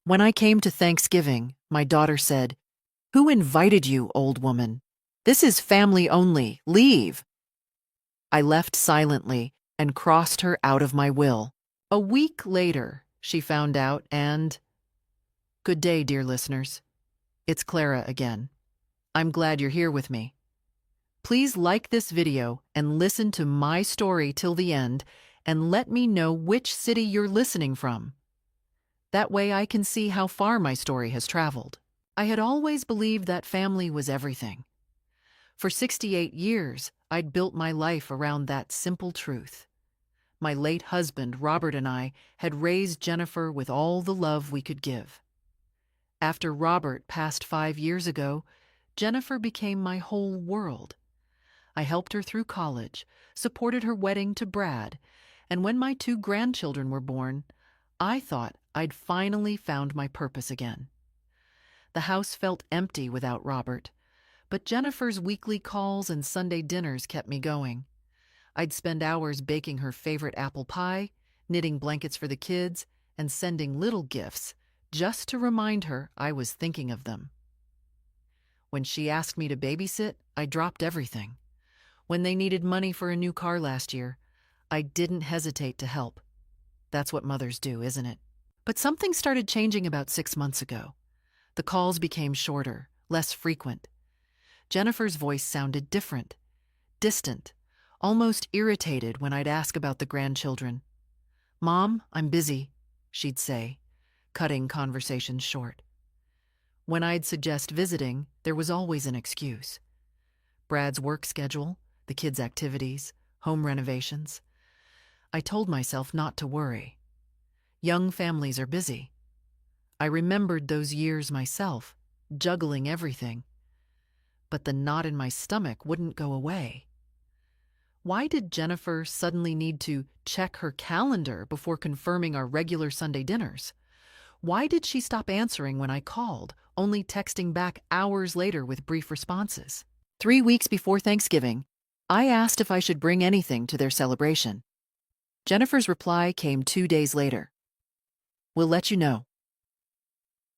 When I came to Thanksgiving, my daughter said, "Who invited you, old woman? This is family only. Leave." I left silently and crossed her out of my will. A week later, she found out and... Good day, dear listeners. It's Clara again. I'm glad you're here with me. Please like this video and listen to my story till the end and let me know which city you're listening from. That way I can see how far my story has traveled. I had always believed that family was everything. For 68 years, I'd built my life around that simple truth. My late husband, Robert, and I had raised Jennifer with all the love we could give. After Robert passed 5 years ago, Jennifer became my whole world. I helped her through college, supported her wedding to Brad, and when my 2 grandchildren were born, I thought I'd finally found my purpose again. The house felt empty without Robert, but Jennifer's weekly calls and Sunday dinners kept me going. I'd spend hours baking her favorite apple pie, knitting blankets for the kids, and sending little gifts just to remind her I was thinking of them. When she asked me to babysit, I dropped everything. When they needed money for a new car last year, I didn't hesitate to help. That's what mothers do, isn't it? But something started changing about 6 months ago. The calls became shorter, less frequent. Jennifer's voice sounded different, distant, almost irritated when I'd ask about the grandchildren. "Mom, I'm busy," she'd say, cutting conversations short. When I'd suggest visiting, there was always an excuse. Brad's work schedule, the kids' activities, home renovations. I told myself not to worry. Young families are busy. I remembered those years myself, juggling everything. But the knot in my stomach wouldn't go away. Why did Jennifer suddenly need to check her calendar before confirming our regular Sunday dinners? Why did she stop answering when I called, only texting back hours later with brief responses? 3 weeks before Thanksgiving, I asked if I should bring anything to their celebration. Jennifer's reply came 2 days later. "We'll let you know."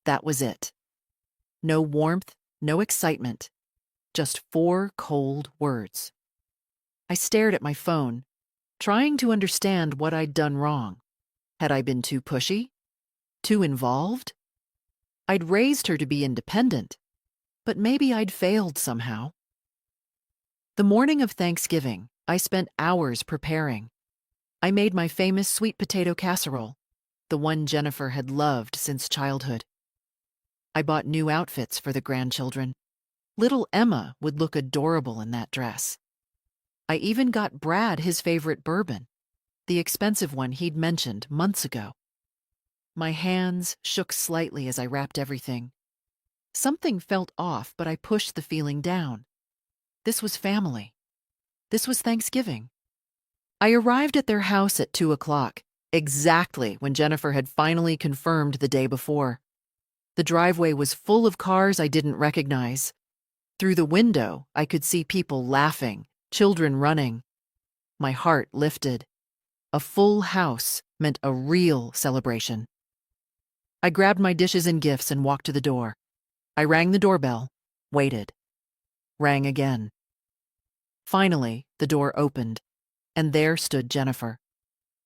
That was it. No warmth, no excitement, just 4 cold words. I stared at my phone, trying to understand what I'd done wrong. Had I been too pushy? Too involved? I'd raised her to be independent, but maybe I'd failed somehow. The morning of Thanksgiving, I spent hours preparing. I made my famous sweet potato casserole, the one Jennifer had loved since childhood. I bought new outfits for the grandchildren. Little Emma would look adorable in that dress. I even got Brad his favorite bourbon, the expensive one he'd mentioned months ago. My hands shook slightly as I wrapped everything. Something felt off, but I pushed the feeling down. This was family. This was Thanksgiving. I arrived at their house at 2 o'clock, exactly when Jennifer had finally confirmed the day before. The driveway was full of cars I didn't recognize. Through the window, I could see people laughing, children running. My heart lifted. A full house meant a real celebration. I grabbed my dishes and gifts and walked to the door. I rang the doorbell, waited. Rang again. Finally, the door opened, and there stood Jennifer.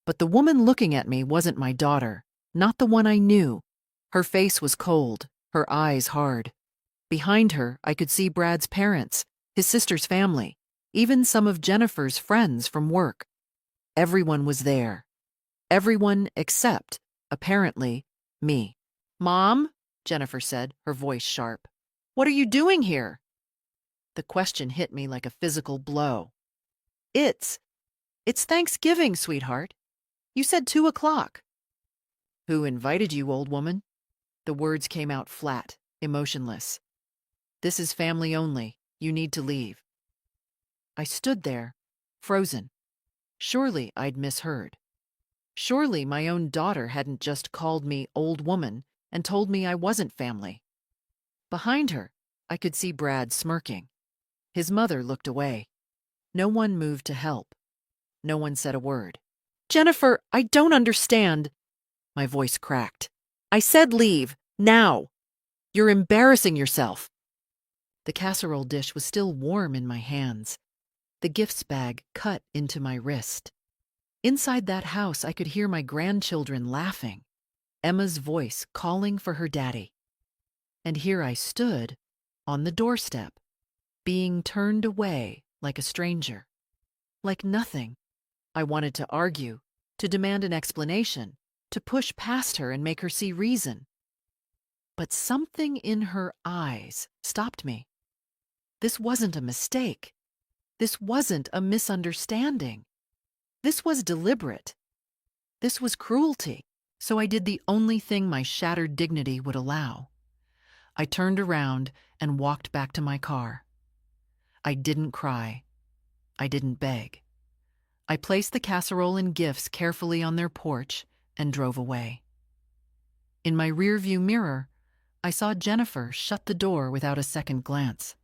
But the woman looking at me wasn't my daughter, not the one I knew. Her face was cold, her eyes hard. Behind her, I could see Brad's parents, his sister's family, even some of Jennifer's friends from work. Everyone was there. Everyone except, apparently, me. "Mom," Jennifer said, her voice sharp. "What are you doing here?" The question hit me like a physical blow. It's Thanksgiving, sweetheart. You said 2 o'clock. "Who invited you, old woman?" The words came out flat, emotionless. "This is family only. You need to leave." I stood there, frozen. Surely I'd misheard. Surely my own daughter hadn't just called me old woman and told me I wasn't family. Behind her, I could see Brad smirking. His mother looked away. No one moved to help. No one said a word. "Jennifer, I don't understand." My voice cracked. I said leave, now. You're embarrassing yourself. The casserole dish was still warm in my hands. The gifts bag cut into my wrist. Inside that house, I could hear my grandchildren laughing, Emma's voice calling for her daddy. And here I stood, on the doorstep, being turned away like a stranger. Like nothing. I wanted to argue, to demand an explanation, to push past her and make her see reason. But something in her eyes stopped me. This wasn't a mistake. This wasn't a misunderstanding. This was deliberate. This was cruelty. So I did the only thing my shattered dignity would allow. I turned around and walked back to my car. I didn't cry. I didn't beg. I placed the casserole and gifts carefully on their porch and drove away. In my rearview mirror, I saw Jennifer shut the door without a second glance.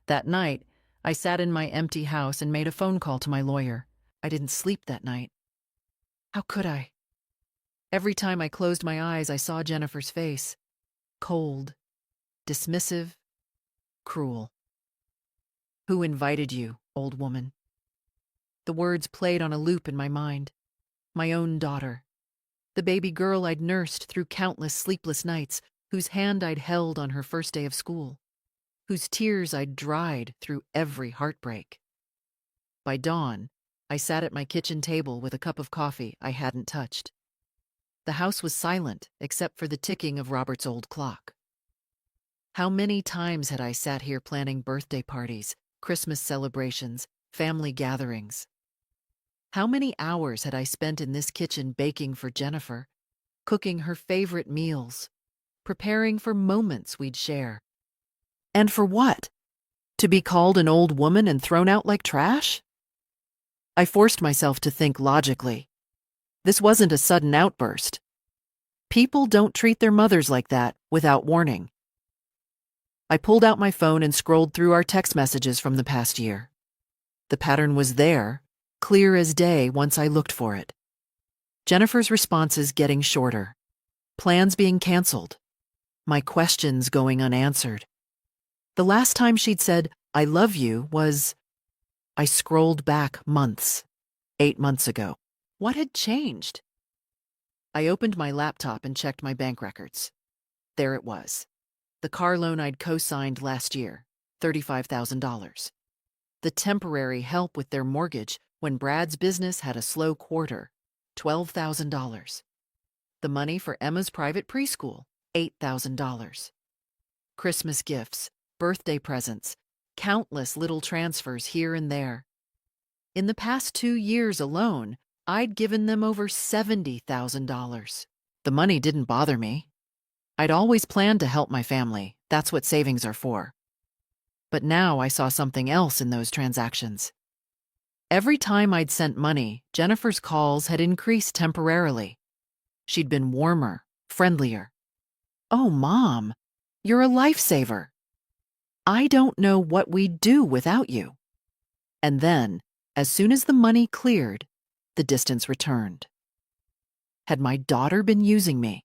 That night, I sat in my empty house and made a phone call to my lawyer. I didn't sleep that night. How could I? Every time I closed my eyes, I saw Jennifer's face. Cold, dismissive, cruel. Who invited you, old woman? The words played on a loop in my mind. My own daughter. The baby girl I'd nursed through countless sleepless nights, whose hand I'd held on her first day of school, whose tears I'd dried through every heartbreak. By dawn, I sat at my kitchen table with a cup of coffee I hadn't touched. The house was silent except for the ticking of Robert's old clock. How many times had I sat here planning birthday parties, Christmas celebrations, family gatherings? How many hours had I spent in this kitchen baking for Jennifer, cooking her favorite meals, preparing for moments we'd share? And for what? To be called an old woman and thrown out like trash? I forced myself to think logically. This wasn't a sudden outburst. People don't treat their mothers like that without warning. I pulled out my phone and scrolled through our text messages from the past year. The pattern was there, clear as day once I looked for it. Jennifer's responses getting shorter. Plans being canceled. My questions going unanswered. The last time she'd said, "I love you," was... I scrolled back months, 8 months ago. What had changed? I opened my laptop and checked my bank records. There it was. The car loan I'd co-signed last year, $35,000. The temporary help with their mortgage when Brad's business had a slow quarter, $12,000. The money for Emma's private preschool, $8,000. Christmas gifts, birthday presents, countless little transfers here and there. In the past 2 years alone, I'd given them over $70,000. The money didn't bother me. I'd always planned to help my family. That's what savings are for. But now I saw something else in those transactions. Every time I'd sent money, Jennifer's calls had increased temporarily. She'd been warmer, friendlier. "Oh, Mom, you're a lifesaver. I don't know what we'd do without you." And then, as soon as the money cleared, the distance returned. Had my daughter been using me?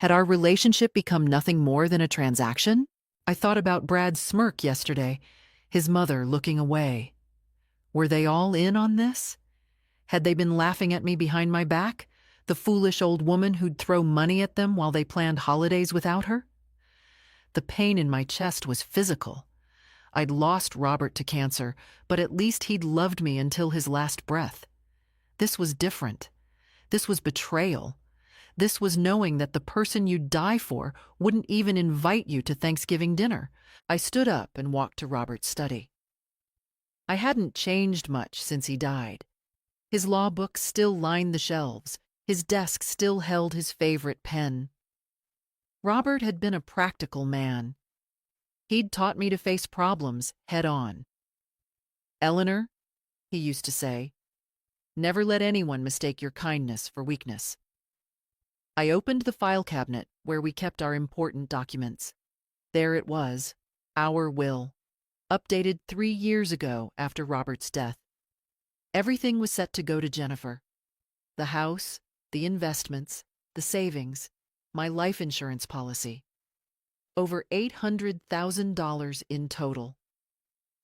Had our relationship become nothing more than a transaction? I thought about Brad's smirk yesterday, his mother looking away. Were they all in on this? Had they been laughing at me behind my back, the foolish old woman who'd throw money at them while they planned holidays without her? The pain in my chest was physical. I'd lost Robert to cancer, but at least he'd loved me until his last breath. This was different. This was betrayal. This was knowing that the person you'd die for wouldn't even invite you to Thanksgiving dinner. I stood up and walked to Robert's study. I hadn't changed much since he died. His law books still lined the shelves. His desk still held his favorite pen. Robert had been a practical man. He'd taught me to face problems head on. "Eleanor," he used to say, "never let anyone mistake your kindness for weakness." I opened the file cabinet where we kept our important documents. There it was, our will, updated 3 years ago after Robert's death. Everything was set to go to Jennifer. The house, the investments, the savings, My life insurance policy. Over $800,000 in total.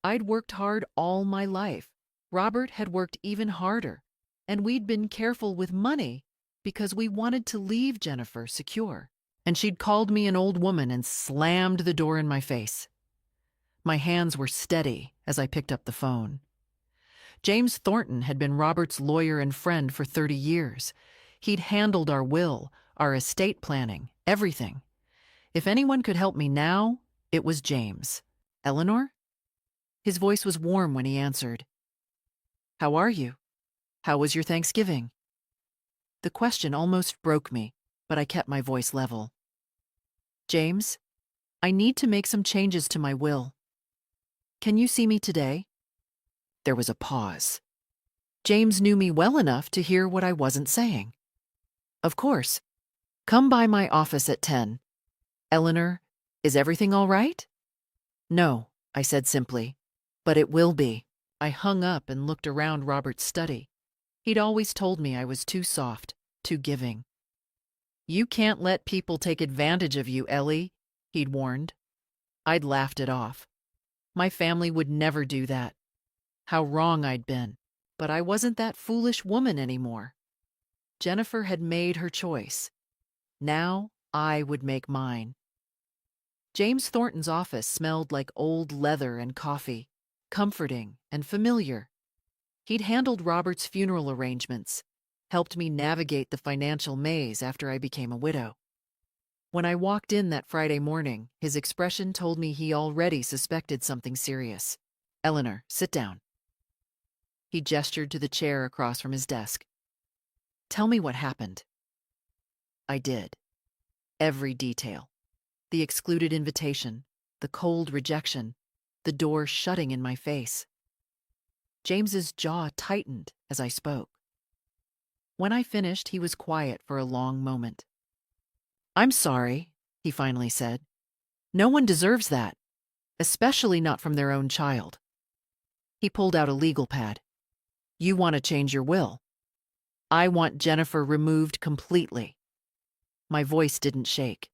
I'd worked hard all my life. Robert had worked even harder, and we'd been careful with money because we wanted to leave Jennifer secure. And she'd called me an old woman and slammed the door in my face. My hands were steady as I picked up the phone. James Thornton had been Robert's lawyer and friend for 30 years. He'd handled our will, our estate planning, everything. If anyone could help me now, it was James. Eleanor? His voice was warm when he answered. How are you? How was your Thanksgiving? The question almost broke me, but I kept my voice level. James, I need to make some changes to my will. Can you see me today? There was a pause. James knew me well enough to hear what I wasn't saying. Of course. Come by my office at 10. Eleanor, is everything all right? No, I said simply, but it will be. I hung up and looked around Robert's study. He'd always told me I was too soft, too giving. You can't let people take advantage of you, Ellie, he'd warned. I'd laughed it off. My family would never do that. How wrong I'd been. But I wasn't that foolish woman anymore. Jennifer had made her choice. Now I would make mine. James Thornton's office smelled like old leather and coffee, comforting and familiar. He'd handled Robert's funeral arrangements, helped me navigate the financial maze after I became a widow. When I walked in that Friday morning, his expression told me he already suspected something serious. Eleanor, sit down. He gestured to the chair across from his desk. Tell me what happened. I did. Every detail. The excluded invitation, the cold rejection, the door shutting in my face. James's jaw tightened as I spoke. When I finished, he was quiet for a long moment. I'm sorry, he finally said. No one deserves that, especially not from their own child. He pulled out a legal pad. You want to change your will. I want Jennifer removed completely. My voice didn't shake.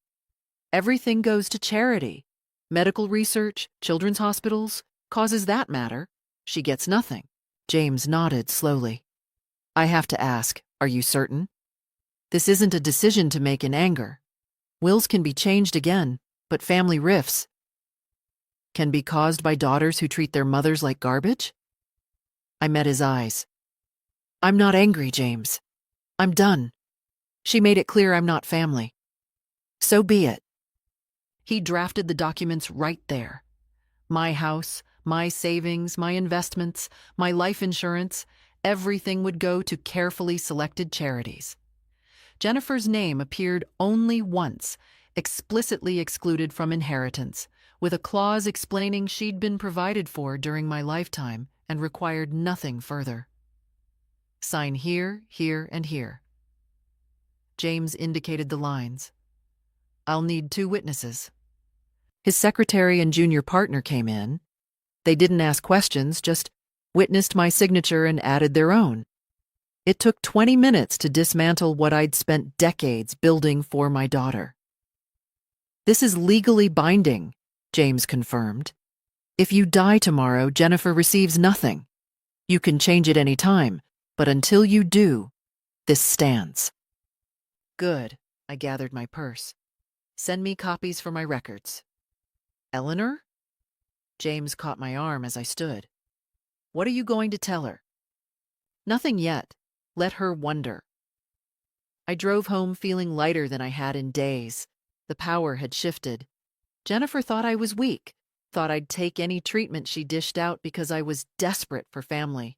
Everything goes to charity. Medical research, children's hospitals, causes that matter. She gets nothing. James nodded slowly. I have to ask, are you certain? This isn't a decision to make in anger. Wills can be changed again, but family rifts can be caused by daughters who treat their mothers like garbage? I met his eyes. I'm not angry, James. I'm done. She made it clear I'm not family. So be it. He drafted the documents right there. My house, my savings, my investments, my life insurance, everything would go to carefully selected charities. Jennifer's name appeared only once, explicitly excluded from inheritance, with a clause explaining she'd been provided for during my lifetime and required nothing further. Sign here, here, and here. James indicated the lines. I'll need 2 witnesses. His secretary and junior partner came in. They didn't ask questions, just witnessed my signature and added their own. It took 20 minutes to dismantle what I'd spent decades building for my daughter. This is legally binding, James confirmed. If you die tomorrow, Jennifer receives nothing. You can change it any time, but until you do, this stands. Good, I gathered my purse. Send me copies for my records. Eleanor? James caught my arm as I stood. What are you going to tell her? Nothing yet. Let her wonder. I drove home feeling lighter than I had in days. The power had shifted. Jennifer thought I was weak, thought I'd take any treatment she dished out because I was desperate for family.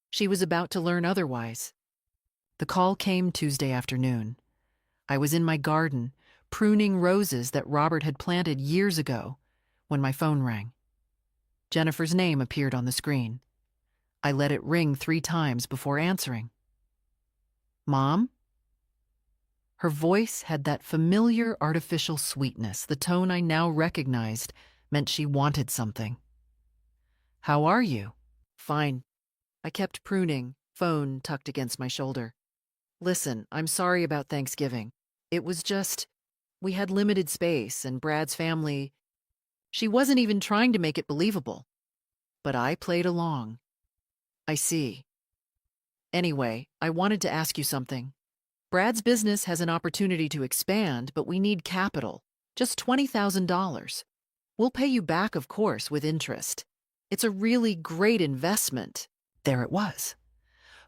She was about to learn otherwise. The call came Tuesday afternoon. I was in my garden, pruning roses that Robert had planted years ago, when my phone rang. Jennifer's name appeared on the screen. I let it ring 3 times before answering. Mom? Her voice had that familiar artificial sweetness. The tone I now recognized meant she wanted something. How are you? Fine. I kept pruning, phone tucked against my shoulder. Listen, I'm sorry about Thanksgiving. It was just, we had limited space, and Brad's family, she wasn't even trying to make it believable. But I played along. I see. Anyway, I wanted to ask you something. Brad's business has an opportunity to expand, but we need capital. Just $20,000. We'll pay you back, of course, with interest. It's a really great investment. There it was.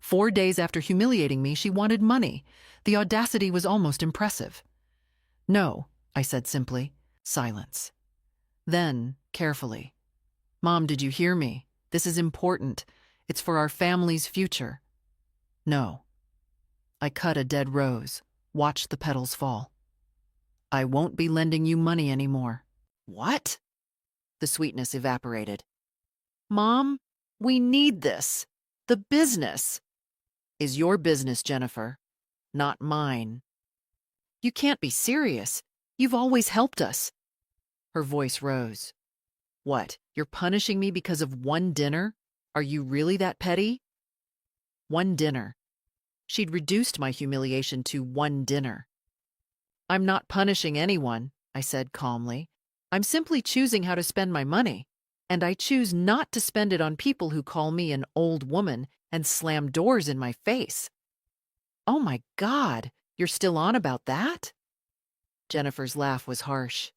4 days after humiliating me, she wanted money. The audacity was almost impressive. No, I said simply. Silence. Then, carefully. Mom, did you hear me? This is important. It's for our family's future. No. I cut a dead rose, watched the petals fall. I won't be lending you money anymore. What? The sweetness evaporated. Mom, we need this. The business is your business, Jennifer, not mine. You can't be serious. You've always helped us. Her voice rose. What, you're punishing me because of one dinner? Are you really that petty? One dinner. She'd reduced my humiliation to one dinner. I'm not punishing anyone, I said calmly. I'm simply choosing how to spend my money, and I choose not to spend it on people who call me an old woman and slam doors in my face. Oh my God, you're still on about that? Jennifer's laugh was harsh.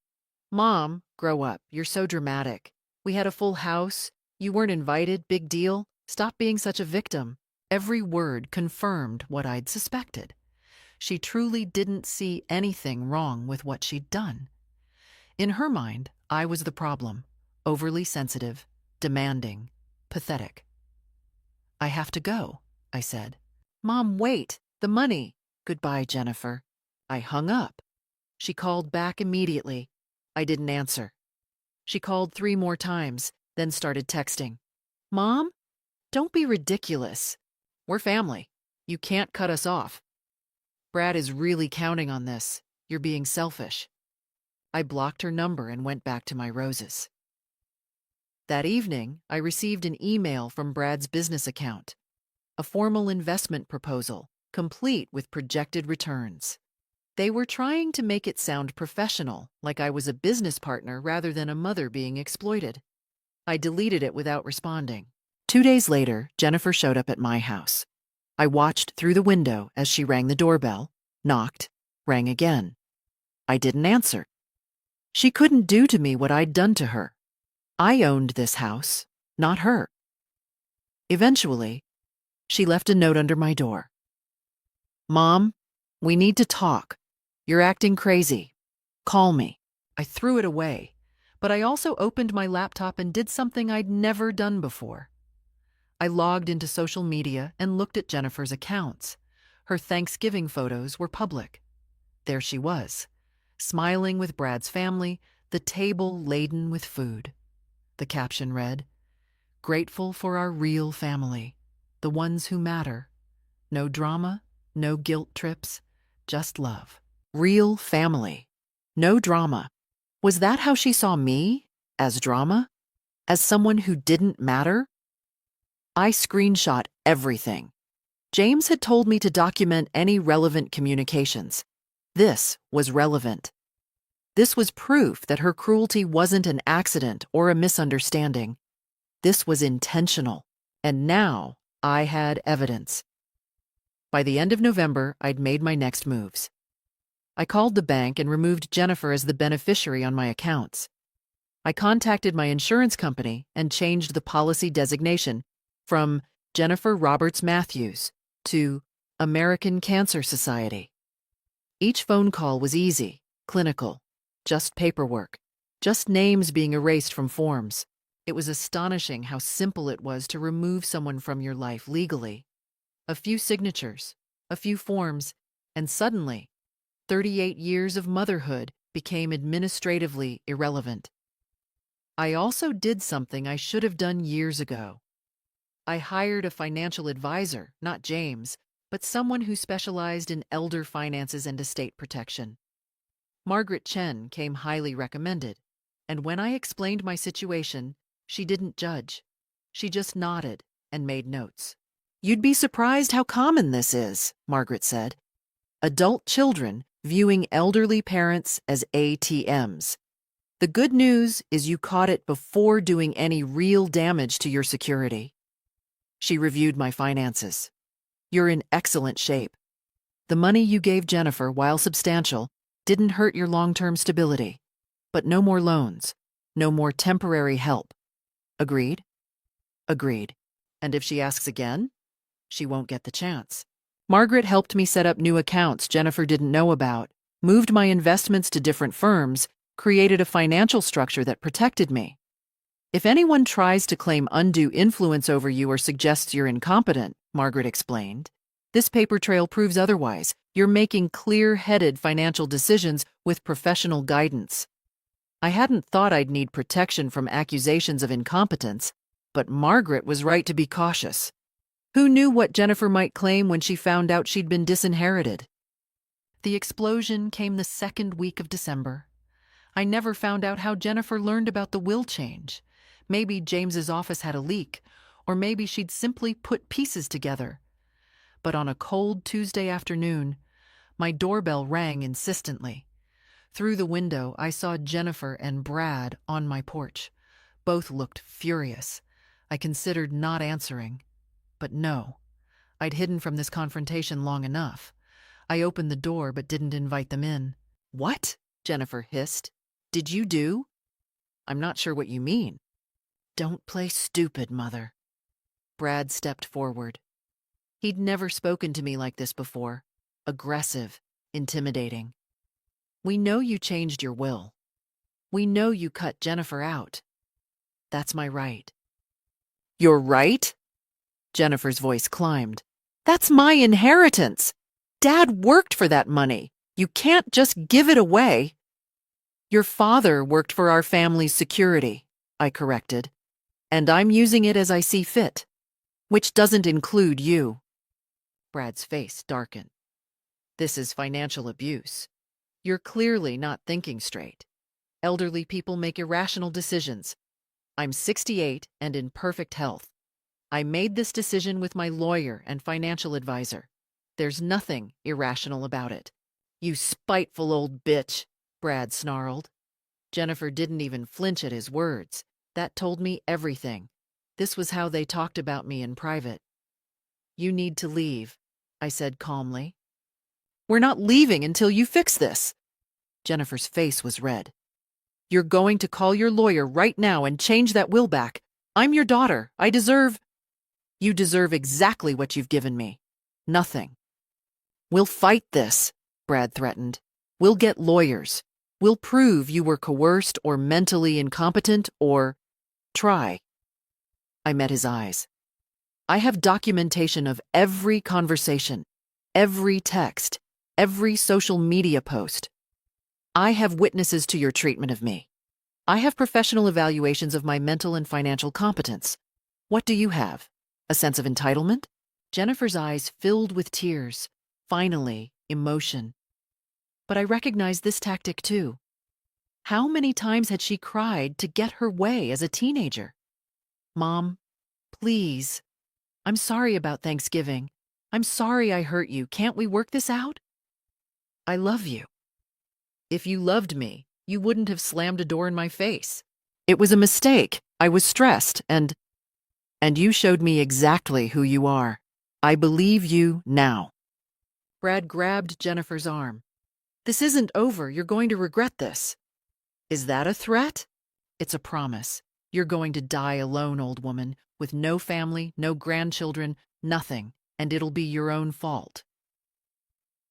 Mom, grow up. You're so dramatic. We had a full house. You weren't invited. Big deal. Stop being such a victim. Every word confirmed what I'd suspected. She truly didn't see anything wrong with what she'd done. In her mind, I was the problem. Overly sensitive, demanding, pathetic. I have to go, I said. Mom, wait. The money. Goodbye, Jennifer. I hung up. She called back immediately. I didn't answer. She called 3 more times, then started texting. Mom? Don't be ridiculous. We're family. You can't cut us off. Brad is really counting on this. You're being selfish. I blocked her number and went back to my roses. That evening, I received an email from Brad's business account. A formal investment proposal, complete with projected returns. They were trying to make it sound professional, like I was a business partner rather than a mother being exploited. I deleted it without responding. 2 days later, Jennifer showed up at my house. I watched through the window as she rang the doorbell, knocked, rang again. I didn't answer. She couldn't do to me what I'd done to her. I owned this house, not her. Eventually, she left a note under my door. Mom, we need to talk. You're acting crazy. Call me. I threw it away, but I also opened my laptop and did something I'd never done before. I logged into social media and looked at Jennifer's accounts. Her Thanksgiving photos were public. There she was, smiling with Brad's family, the table laden with food. The caption read, "Grateful for our real family, the ones who matter. No drama, no guilt trips, just love." Real family. No drama. Was that how she saw me? As drama? As someone who didn't matter? I screenshot everything. James had told me to document any relevant communications. This was relevant. This was proof that her cruelty wasn't an accident or a misunderstanding. This was intentional, and now I had evidence. By the end of November, I'd made my next moves. I called the bank and removed Jennifer as the beneficiary on my accounts. I contacted my insurance company and changed the policy designation from Jennifer Roberts Matthews to American Cancer Society. Each phone call was easy, clinical, just paperwork, just names being erased from forms. It was astonishing how simple it was to remove someone from your life legally. A few signatures, a few forms, and suddenly, 38 years of motherhood became administratively irrelevant. I also did something I should have done years ago. I hired a financial advisor, not James, but someone who specialized in elder finances and estate protection. Margaret Chen came highly recommended, and when I explained my situation, she didn't judge. She just nodded and made notes. You'd be surprised how common this is, Margaret said. Adult children viewing elderly parents as ATMs. The good news is you caught it before doing any real damage to your security. She reviewed my finances. You're in excellent shape. The money you gave Jennifer, while substantial, didn't hurt your long-term stability. But no more loans. No more temporary help. Agreed? Agreed. And if she asks again, she won't get the chance. Margaret helped me set up new accounts Jennifer didn't know about, moved my investments to different firms, created a financial structure that protected me. If anyone tries to claim undue influence over you or suggests you're incompetent, Margaret explained, this paper trail proves otherwise. You're making clear-headed financial decisions with professional guidance. I hadn't thought I'd need protection from accusations of incompetence, but Margaret was right to be cautious. Who knew what Jennifer might claim when she found out she'd been disinherited? The explosion came the second week of December. I never found out how Jennifer learned about the will change. Maybe James's office had a leak, or maybe she'd simply put pieces together. But on a cold Tuesday afternoon, my doorbell rang insistently. Through the window, I saw Jennifer and Brad on my porch. Both looked furious. I considered not answering. But no, I'd hidden from this confrontation long enough. I opened the door but didn't invite them in. "What?" Jennifer hissed. "Did you do?" "I'm not sure what you mean." "Don't play stupid, Mother." Brad stepped forward. He'd never spoken to me like this before. Aggressive, intimidating. "We know you changed your will. We know you cut Jennifer out. That's my right." "Your right?" Jennifer's voice climbed. "That's my inheritance. Dad worked for that money. You can't just give it away." "Your father worked for our family's security," I corrected. "And I'm using it as I see fit, which doesn't include you." Brad's face darkened. "This is financial abuse. You're clearly not thinking straight. Elderly people make irrational decisions. I'm 68 and in perfect health. I made this decision with my lawyer and financial advisor. There's nothing irrational about it." "You spiteful old bitch," Brad snarled. Jennifer didn't even flinch at his words. That told me everything. This was how they talked about me in private. "You need to leave," I said calmly. "We're not leaving until you fix this." Jennifer's face was red. "You're going to call your lawyer right now and change that will back. I'm your daughter. I deserve—" "You deserve exactly what you've given me. Nothing." "We'll fight this," Brad threatened. "We'll get lawyers. We'll prove you were coerced or mentally incompetent or try." I met his eyes. "I have documentation of every conversation, every text, every social media post. I have witnesses to your treatment of me. I have professional evaluations of my mental and financial competence. What do you have? A sense of entitlement?" Jennifer's eyes filled with tears. Finally, emotion. But I recognized this tactic too. How many times had she cried to get her way as a teenager? "Mom, please. I'm sorry about Thanksgiving. I'm sorry I hurt you. Can't we work this out?" "I love you." "If you loved me, you wouldn't have slammed a door in my face. It was a mistake. I was stressed, and you showed me exactly who you are. I believe you now." Brad grabbed Jennifer's arm. "This isn't over. You're going to regret this." "Is that a threat?" "It's a promise. You're going to die alone, old woman, with no family, no grandchildren, nothing, and it'll be your own fault.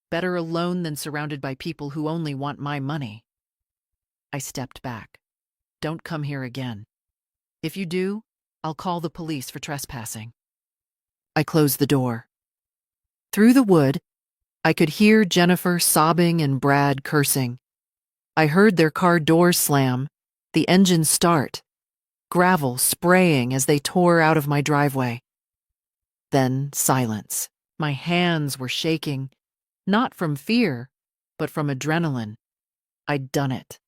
Better alone than surrounded by people who only want my money." I stepped back. "Don't come here again. If you do, I'll call the police for trespassing." I closed the door. Through the wood, I could hear Jennifer sobbing and Brad cursing. I heard their car doors slam, the engine start, gravel spraying as they tore out of my driveway. Then silence. My hands were shaking, not from fear, but from adrenaline. I'd done it.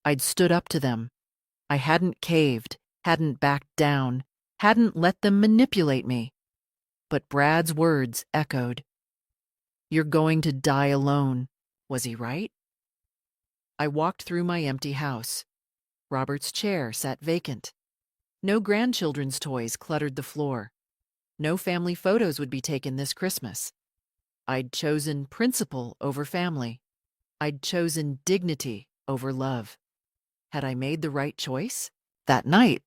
I'd stood up to them. I hadn't caved, hadn't backed down, hadn't let them manipulate me. But Brad's words echoed. "You're going to die alone. Was he right? I walked through my empty house. Robert's chair sat vacant. No grandchildren's toys cluttered the floor. No family photos would be taken this Christmas. I'd chosen principle over family. I'd chosen dignity over love. Had I made the right choice? That night,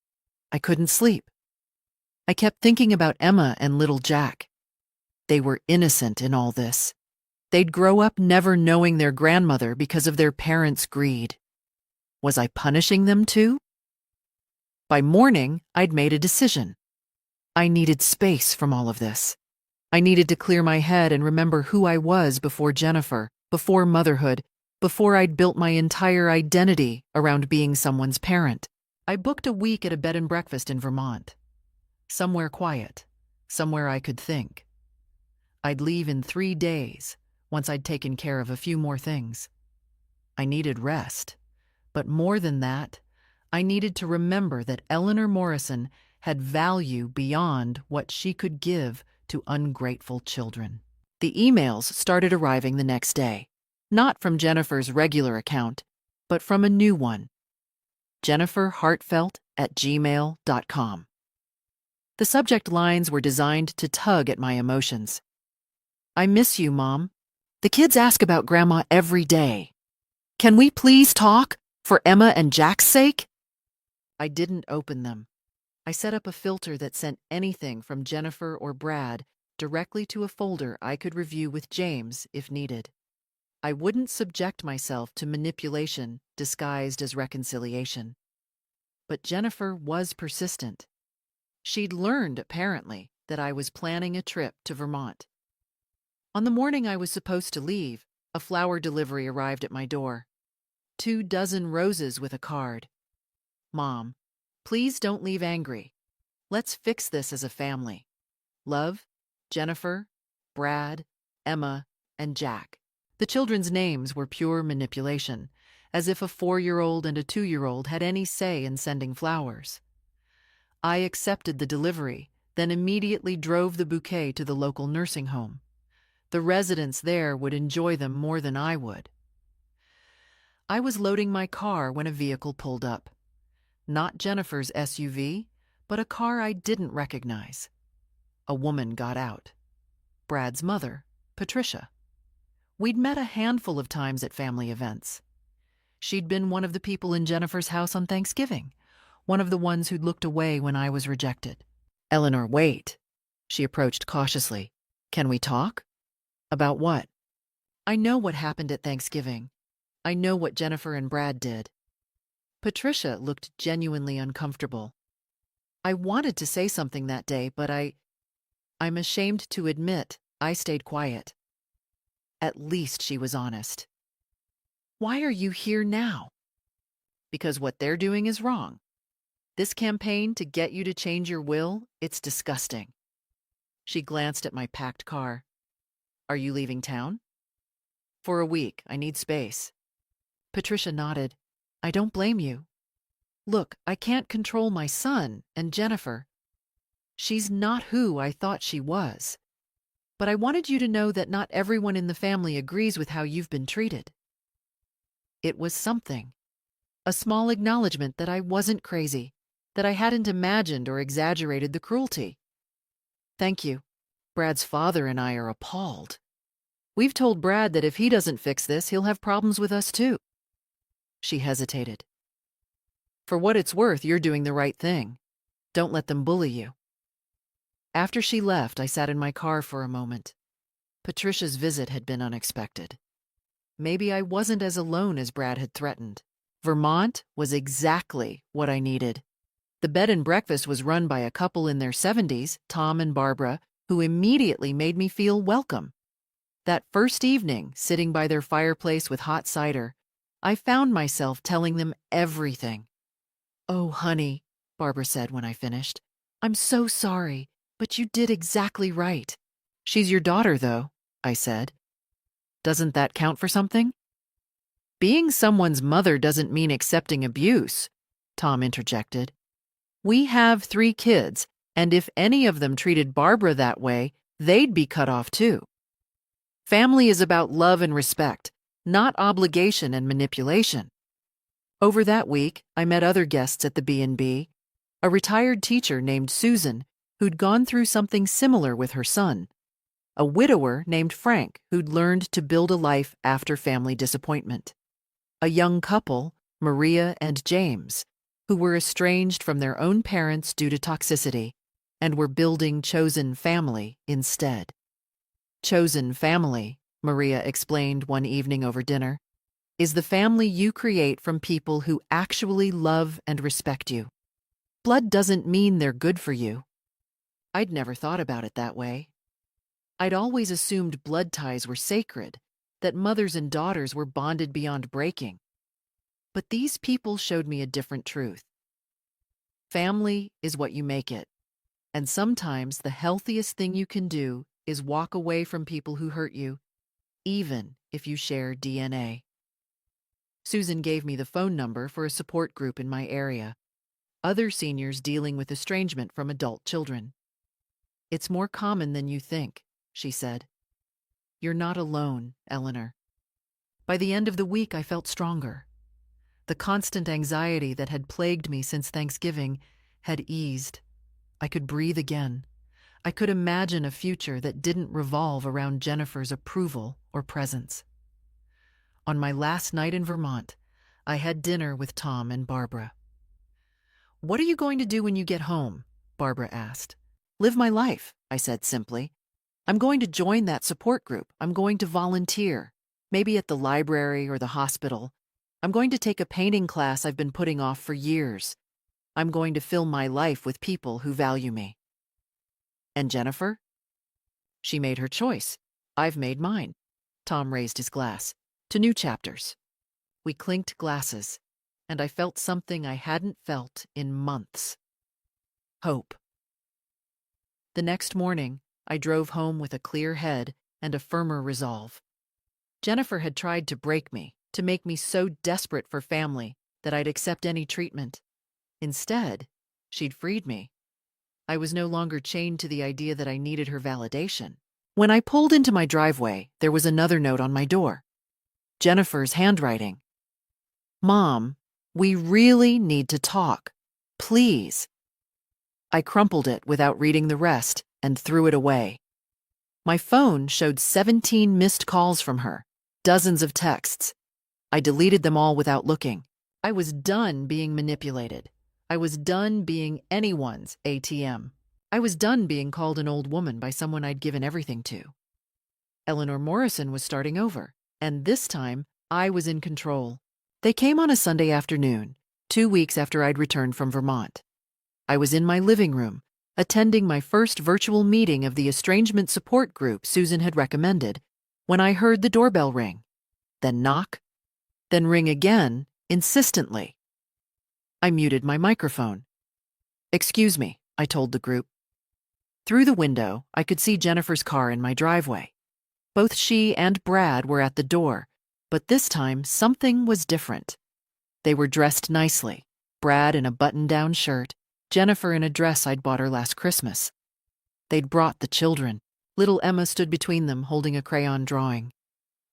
I couldn't sleep. I kept thinking about Emma and little Jack. They were innocent in all this. They'd grow up never knowing their grandmother because of their parents' greed. Was I punishing them too? By morning, I'd made a decision. I needed space from all of this. I needed to clear my head and remember who I was before Jennifer, before motherhood, before I'd built my entire identity around being someone's parent. I booked a week at a bed and breakfast in Vermont. Somewhere quiet, somewhere I could think. I'd leave in 3 days, once I'd taken care of a few more things. I needed rest, but more than that, I needed to remember that Eleanor Morrison had value beyond what she could give to ungrateful children. The emails started arriving the next day, not from Jennifer's regular account, but from a new one, jenniferhartfelt@gmail.com. The subject lines were designed to tug at my emotions. I miss you, Mom. The kids ask about Grandma every day. Can we please talk, for Emma and Jack's sake? I didn't open them. I set up a filter that sent anything from Jennifer or Brad directly to a folder I could review with James if needed. I wouldn't subject myself to manipulation disguised as reconciliation. But Jennifer was persistent. She'd learned, apparently, that I was planning a trip to Vermont. On the morning I was supposed to leave, a flower delivery arrived at my door. 2 dozen roses with a card. Mom, please don't leave angry. Let's fix this as a family. Love, Jennifer, Brad, Emma, and Jack. The children's names were pure manipulation, as if a 4-year-old and a 2-year-old had any say in sending flowers. I accepted the delivery, then immediately drove the bouquet to the local nursing home. The residents there would enjoy them more than I would. I was loading my car when a vehicle pulled up. Not Jennifer's SUV, but a car I didn't recognize. A woman got out. Brad's mother, Patricia. We'd met a handful of times at family events. She'd been one of the people in Jennifer's house on Thanksgiving, one of the ones who'd looked away when I was rejected. Eleanor, wait. She approached cautiously. Can we talk? About what? I know what happened at Thanksgiving. I know what Jennifer and Brad did. Patricia looked genuinely uncomfortable. I wanted to say something that day, but I'm ashamed to admit I stayed quiet. At least she was honest. Why are you here now? Because what they're doing is wrong. This campaign to get you to change your will, it's disgusting. She glanced at my packed car. Are you leaving town? For a week, I need space. Patricia nodded. I don't blame you. Look, I can't control my son and Jennifer. She's not who I thought she was. But I wanted you to know that not everyone in the family agrees with how you've been treated. It was something. A small acknowledgement that I wasn't crazy, that I hadn't imagined or exaggerated the cruelty. Thank you. Brad's father and I are appalled. We've told Brad that if he doesn't fix this, he'll have problems with us too. She hesitated. For what it's worth, you're doing the right thing. Don't let them bully you. After she left, I sat in my car for a moment. Patricia's visit had been unexpected. Maybe I wasn't as alone as Brad had threatened. Vermont was exactly what I needed. The bed and breakfast was run by a couple in their 70s, Tom and Barbara, who immediately made me feel welcome. That first evening, sitting by their fireplace with hot cider, I found myself telling them everything. Oh, honey, Barbara said when I finished. I'm so sorry, but you did exactly right. She's your daughter, though, I said. Doesn't that count for something? Being someone's mother doesn't mean accepting abuse, Tom interjected. We have 3 kids, and if any of them treated Barbara that way, they'd be cut off too. Family is about love and respect, not obligation and manipulation. Over that week, I met other guests at the B&B, a retired teacher named Susan who'd gone through something similar with her son, a widower named Frank who'd learned to build a life after family disappointment, a young couple, Maria and James, who were estranged from their own parents due to toxicity and were building chosen family instead. Chosen family, Maria explained one evening over dinner, is the family you create from people who actually love and respect you. Blood doesn't mean they're good for you. I'd never thought about it that way. I'd always assumed blood ties were sacred, that mothers and daughters were bonded beyond breaking. But these people showed me a different truth. Family is what you make it, and sometimes the healthiest thing you can do is walk away from people who hurt you, even if you share DNA. Susan gave me the phone number for a support group in my area, other seniors dealing with estrangement from adult children. It's more common than you think, she said. You're not alone, Eleanor. By the end of the week, I felt stronger. The constant anxiety that had plagued me since Thanksgiving had eased. I could breathe again. I could imagine a future that didn't revolve around Jennifer's approval or presence. On my last night in Vermont, I had dinner with Tom and Barbara. "What are you going to do when you get home?" Barbara asked. "Live my life," I said simply. "I'm going to join that support group. I'm going to volunteer, maybe at the library or the hospital. I'm going to take a painting class I've been putting off for years. I'm going to fill my life with people who value me." "And Jennifer?" "She made her choice. I've made mine." Tom raised his glass. "To new chapters." We clinked glasses, and I felt something I hadn't felt in months. Hope. The next morning, I drove home with a clear head and a firmer resolve. Jennifer had tried to break me, to make me so desperate for family that I'd accept any treatment. Instead, she'd freed me. I was no longer chained to the idea that I needed her validation. When I pulled into my driveway, there was another note on my door. Jennifer's handwriting. "Mom, we really need to talk. Please." I crumpled it without reading the rest and threw it away. My phone showed 17 missed calls from her, dozens of texts. I deleted them all without looking. I was done being manipulated. I was done being anyone's ATM. I was done being called an old woman by someone I'd given everything to. Eleanor Morrison was starting over, and this time I was in control. They came on a Sunday afternoon, 2 weeks after I'd returned from Vermont. I was in my living room, attending my first virtual meeting of the estrangement support group Susan had recommended, when I heard the doorbell ring, then knock, then ring again, insistently. I muted my microphone. "Excuse me," I told the group. Through the window, I could see Jennifer's car in my driveway. Both she and Brad were at the door, but this time something was different. They were dressed nicely, Brad in a button-down shirt, Jennifer in a dress I'd bought her last Christmas. They'd brought the children. Little Emma stood between them, holding a crayon drawing.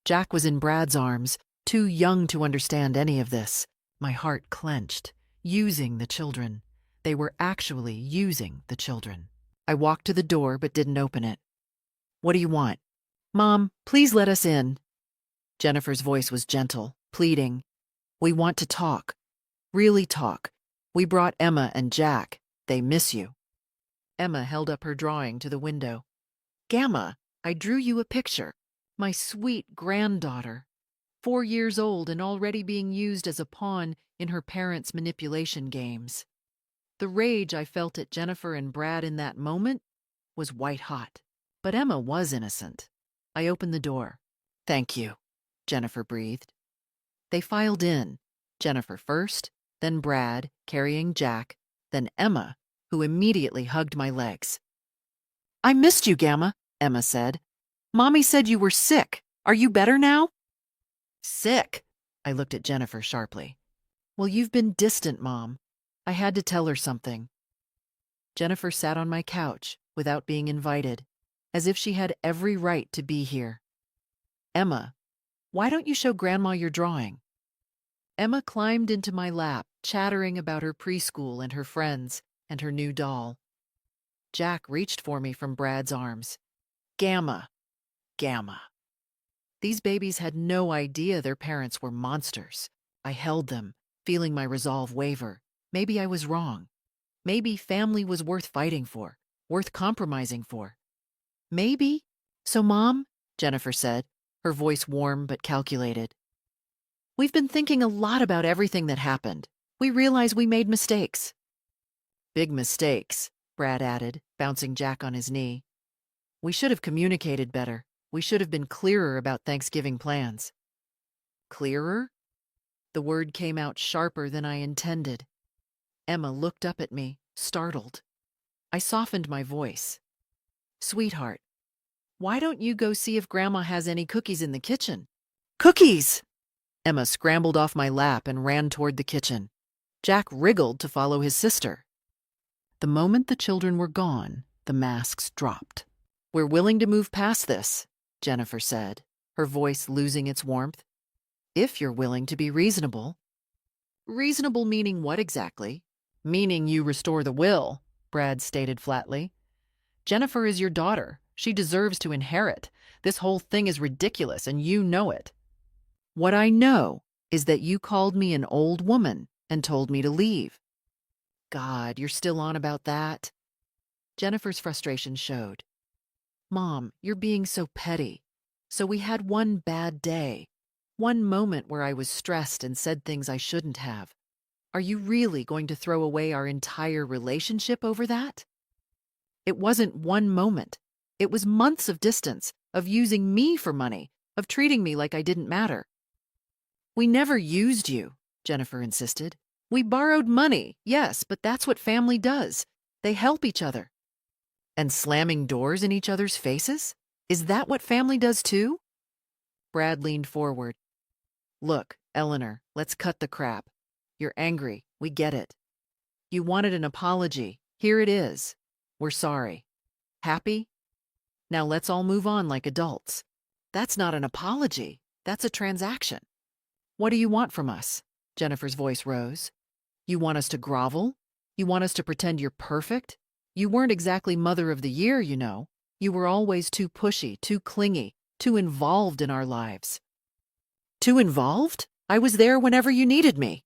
Jack was in Brad's arms, too young to understand any of this. My heart clenched. Using the children. They were actually using the children. I walked to the door but didn't open it. "What do you want?" "Mom, please let us in." Jennifer's voice was gentle, pleading. "We want to talk. Really talk. We brought Emma and Jack. They miss you." Emma held up her drawing to the window. "Gamma, I drew you a picture. My sweet granddaughter. 4 years old and already being used as a pawn in her parents' manipulation games." The rage I felt at Jennifer and Brad in that moment was white hot. But Emma was innocent. I opened the door. "Thank you," Jennifer breathed. They filed in, Jennifer first, then Brad, carrying Jack, then Emma, who immediately hugged my legs. "I missed you, Gamma," Emma said. "Mommy said you were sick. Are you better now?" "Sick?" I looked at Jennifer sharply. "Well, you've been distant, Mom. I had to tell her something." Jennifer sat on my couch without being invited, as if she had every right to be here. "Emma, Why don't you show Grandma your drawing? Emma climbed into my lap, chattering about her preschool and her friends and her new doll. Jack reached for me from Brad's arms. Gamma, Gamma. These babies had no idea their parents were monsters. I held them, feeling my resolve waver. Maybe I was wrong. Maybe family was worth fighting for, worth compromising for. Maybe. So, Mom, Jennifer said, her voice warm but calculated. We've been thinking a lot about everything that happened. We realize we made mistakes. Big mistakes, Brad added, bouncing Jack on his knee. We should have communicated better. We should have been clearer about Thanksgiving plans. Clearer? The word came out sharper than I intended. Emma looked up at me, startled. I softened my voice. Sweetheart, why don't you go see if Grandma has any cookies in the kitchen? Cookies! Emma scrambled off my lap and ran toward the kitchen. Jack wriggled to follow his sister. The moment the children were gone, the masks dropped. We're willing to move past this, Jennifer said, her voice losing its warmth. If you're willing to be reasonable. Reasonable meaning what exactly? Meaning you restore the will, Brad stated flatly. Jennifer is your daughter. She deserves to inherit. This whole thing is ridiculous, and you know it. What I know is that you called me an old woman and told me to leave. God, you're still on about that? Jennifer's frustration showed. Mom, you're being so petty. So we had one bad day. One moment where I was stressed and said things I shouldn't have. Are you really going to throw away our entire relationship over that? It wasn't one moment. It was months of distance, of using me for money, of treating me like I didn't matter. We never used you, Jennifer insisted. We borrowed money, yes, but that's what family does. They help each other. And slamming doors in each other's faces? Is that what family does too? Brad leaned forward. Look, Eleanor, let's cut the crap. You're angry. We get it. You wanted an apology. Here it is. We're sorry. Happy? Now let's all move on like adults. That's not an apology. That's a transaction. What do you want from us? Jennifer's voice rose. You want us to grovel? You want us to pretend you're perfect? You weren't exactly Mother of the Year, you know. You were always too pushy, too clingy, too involved in our lives. Too involved? I was there whenever you needed me.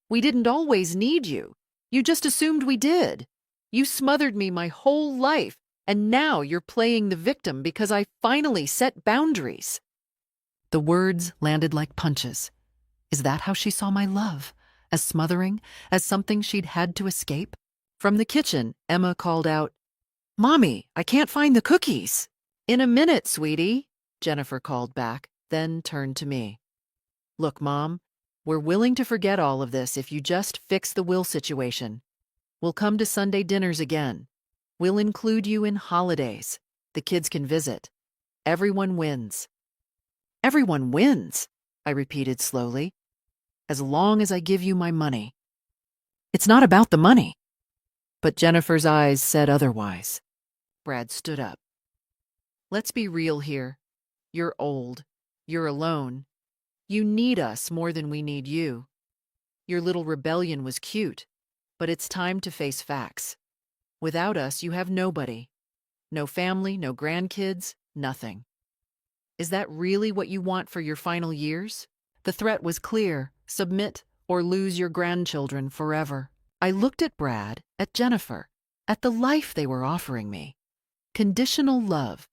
We didn't always need you. You just assumed we did. You smothered me my whole life, and now you're playing the victim because I finally set boundaries. The words landed like punches. Is that how she saw my love? As smothering? As something she'd had to escape? From the kitchen, Emma called out, Mommy, I can't find the cookies. In a minute, sweetie, Jennifer called back, then turned to me. Look, Mom, we're willing to forget all of this if you just fix the will situation. We'll come to Sunday dinners again. We'll include you in holidays. The kids can visit. Everyone wins. Everyone wins, I repeated slowly. As long as I give you my money. It's not about the money. But Jennifer's eyes said otherwise. Brad stood up. Let's be real here. You're old. You're alone. You need us more than we need you. Your little rebellion was cute, but it's time to face facts. Without us, you have nobody. No family, no grandkids, nothing. Is that really what you want for your final years? The threat was clear. Submit or lose your grandchildren forever. I looked at Brad, at Jennifer, at the life they were offering me. Conditional love,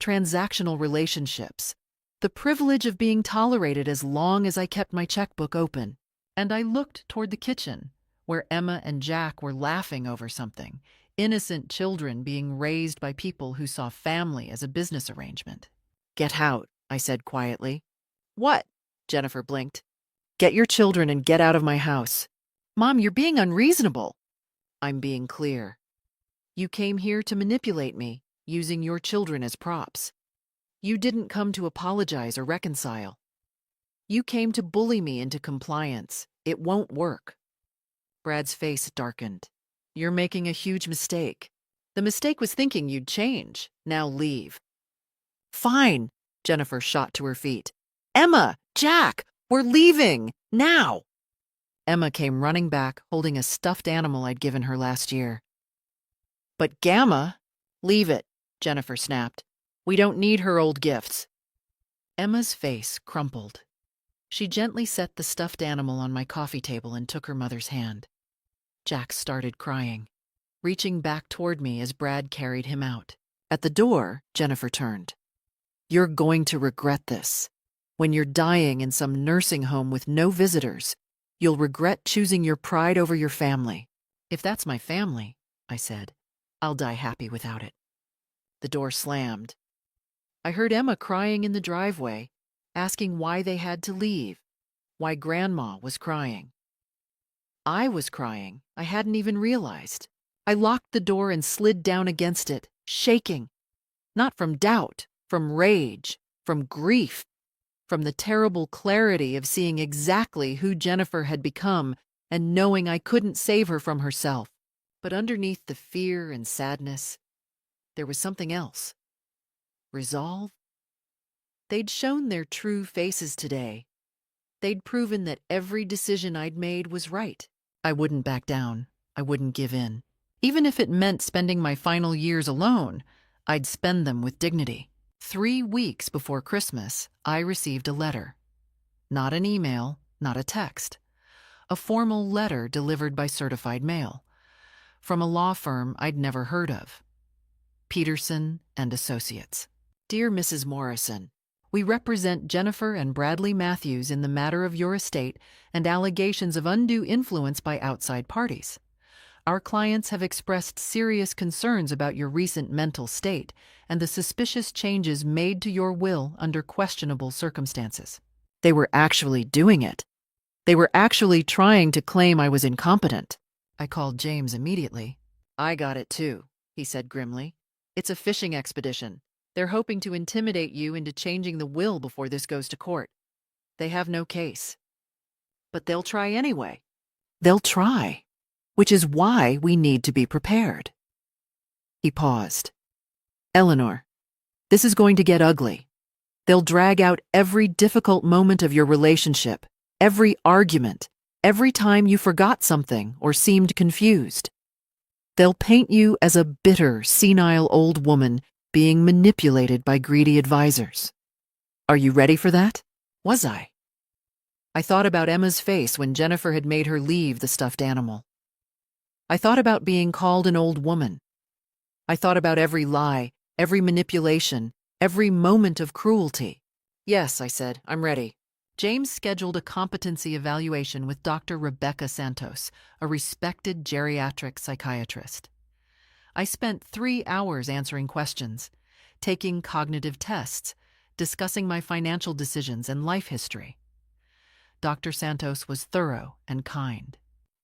transactional relationships, the privilege of being tolerated as long as I kept my checkbook open. And I looked toward the kitchen, where Emma and Jack were laughing over something, innocent children being raised by people who saw family as a business arrangement. Get out, I said quietly. What? Jennifer blinked. Get your children and get out of my house. Mom, you're being unreasonable. I'm being clear. You came here to manipulate me, using your children as props. You didn't come to apologize or reconcile. You came to bully me into compliance. It won't work. Brad's face darkened. You're making a huge mistake. The mistake was thinking you'd change. Now leave. Fine, Jennifer shot to her feet. Emma! Jack! We're leaving! Now! Emma came running back, holding a stuffed animal I'd given her last year. But Gamma? Leave it, Jennifer snapped. We don't need her old gifts. Emma's face crumpled. She gently set the stuffed animal on my coffee table and took her mother's hand. Jack started crying, reaching back toward me as Brad carried him out. At the door, Jennifer turned. You're going to regret this. When you're dying in some nursing home with no visitors, you'll regret choosing your pride over your family. If that's my family, I said, I'll die happy without it. The door slammed. I heard Emma crying in the driveway, asking why they had to leave, why Grandma was crying. I was crying. I hadn't even realized. I locked the door and slid down against it, shaking. Not from doubt, from rage, from grief, from the terrible clarity of seeing exactly who Jennifer had become and knowing I couldn't save her from herself. But underneath the fear and sadness, there was something else. Resolve? They'd shown their true faces today. They'd proven that every decision I'd made was right. I wouldn't back down. I wouldn't give in. Even if it meant spending my final years alone, I'd spend them with dignity. 3 weeks before Christmas, I received a letter. Not an email, not a text. A formal letter delivered by certified mail. From a law firm I'd never heard of. Peterson and Associates. Dear Mrs. Morrison, we represent Jennifer and Bradley Matthews in the matter of your estate and allegations of undue influence by outside parties. Our clients have expressed serious concerns about your recent mental state and the suspicious changes made to your will under questionable circumstances. They were actually doing it. They were actually trying to claim I was incompetent. I called James immediately. I got it too, he said grimly. It's a fishing expedition. They're hoping to intimidate you into changing the will before this goes to court. They have no case. But they'll try anyway. They'll try, which is why we need to be prepared. He paused. Eleanor, this is going to get ugly. They'll drag out every difficult moment of your relationship, every argument, every time you forgot something or seemed confused. They'll paint you as a bitter, senile old woman being manipulated by greedy advisors. Are you ready for that? Was I? I thought about Emma's face when Jennifer had made her leave the stuffed animal. I thought about being called an old woman. I thought about every lie, every manipulation, every moment of cruelty. Yes, I said, I'm ready. James scheduled a competency evaluation with Dr. Rebecca Santos, a respected geriatric psychiatrist. I spent 3 hours answering questions, taking cognitive tests, discussing my financial decisions and life history. Dr. Santos was thorough and kind.